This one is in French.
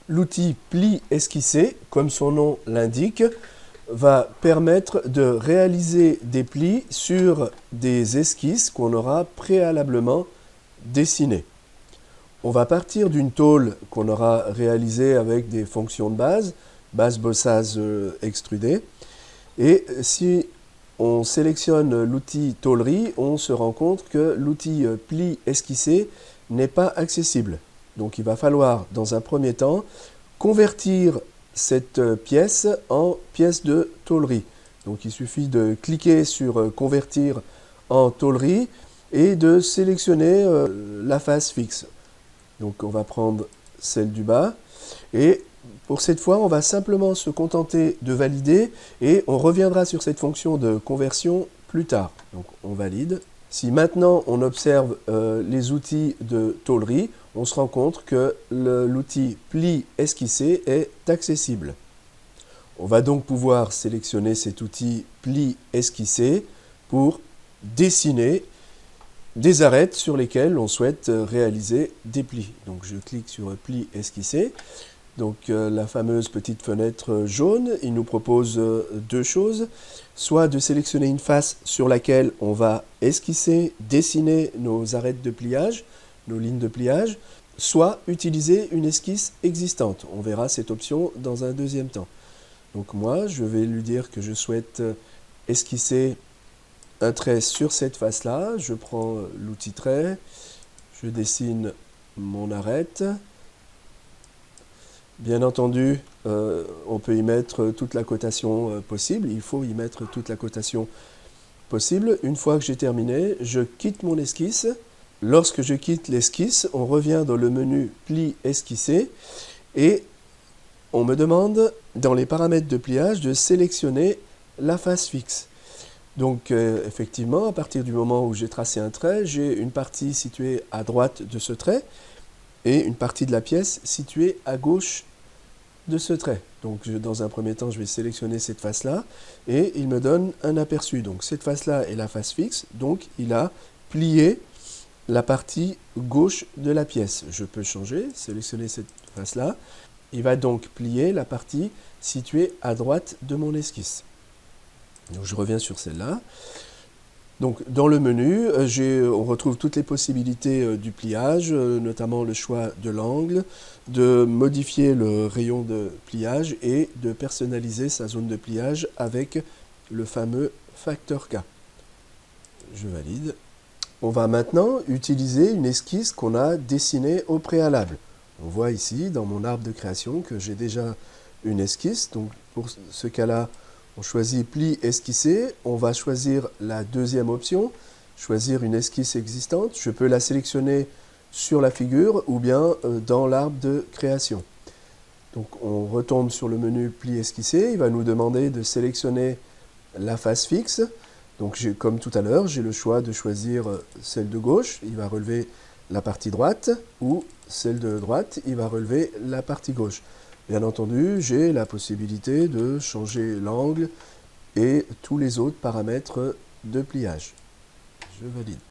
L'outil pli esquissé, comme son nom l'indique, va permettre de réaliser des plis sur des esquisses qu'on aura préalablement dessinées. On va partir d'une tôle qu'on aura réalisée avec des fonctions de base bossage extrudée. Et si on sélectionne l'outil tôlerie, on se rend compte que l'outil pli esquissé n'est pas accessible. Donc il va falloir, dans un premier temps, convertir cette pièce en pièce de tôlerie. Donc il suffit de cliquer sur convertir en tôlerie et de sélectionner la face fixe. Donc on va prendre celle du bas et pour cette fois on va simplement se contenter de valider et on reviendra sur cette fonction de conversion plus tard. Donc on valide. Si maintenant on observe les outils de tôlerie, on se rend compte que l'outil pli esquissé est accessible. On va donc pouvoir sélectionner cet outil pli esquissé pour dessiner des arêtes sur lesquelles on souhaite réaliser des plis. Donc je clique sur pli esquissé. Donc la fameuse petite fenêtre jaune, il nous propose deux choses. Soit de sélectionner une face sur laquelle on va esquisser, dessiner nos arêtes de pliage, nos lignes de pliage, soit utiliser une esquisse existante. On verra cette option dans un deuxième temps. Donc moi, je vais lui dire que je souhaite esquisser un trait sur cette face-là. Je prends l'outil trait, je dessine mon arête. Bien entendu, on peut y mettre toute la cotation possible. Il faut y mettre toute la cotation possible. Une fois que j'ai terminé, je quitte mon esquisse. Lorsque je quitte l'esquisse, on revient dans le menu pli esquissé et on me demande dans les paramètres de pliage de sélectionner la face fixe. Donc effectivement, à partir du moment où j'ai tracé un trait, j'ai une partie située à droite de ce trait et une partie de la pièce située à gauche de ce trait. Donc dans un premier temps, je vais sélectionner cette face-là et il me donne un aperçu. Donc cette face-là est la face fixe, donc il a plié la partie gauche de la pièce. Je peux changer, sélectionner cette face-là. Il va donc plier la partie située à droite de mon esquisse. Donc je reviens sur celle-là. Donc dans le menu, on retrouve toutes les possibilités du pliage, notamment le choix de l'angle, de modifier le rayon de pliage et de personnaliser sa zone de pliage avec le fameux facteur K. Je valide. On va maintenant utiliser une esquisse qu'on a dessinée au préalable. On voit ici dans mon arbre de création que j'ai déjà une esquisse. Donc pour ce cas-là, on choisit pli esquissé. On va choisir la deuxième option, choisir une esquisse existante. Je peux la sélectionner sur la figure ou bien dans l'arbre de création. Donc on retombe sur le menu pli esquissé. Il va nous demander de sélectionner la face fixe. Donc comme tout à l'heure, j'ai le choix de choisir celle de gauche, il va relever la partie droite, ou celle de droite, il va relever la partie gauche. Bien entendu, j'ai la possibilité de changer l'angle et tous les autres paramètres de pliage. Je valide.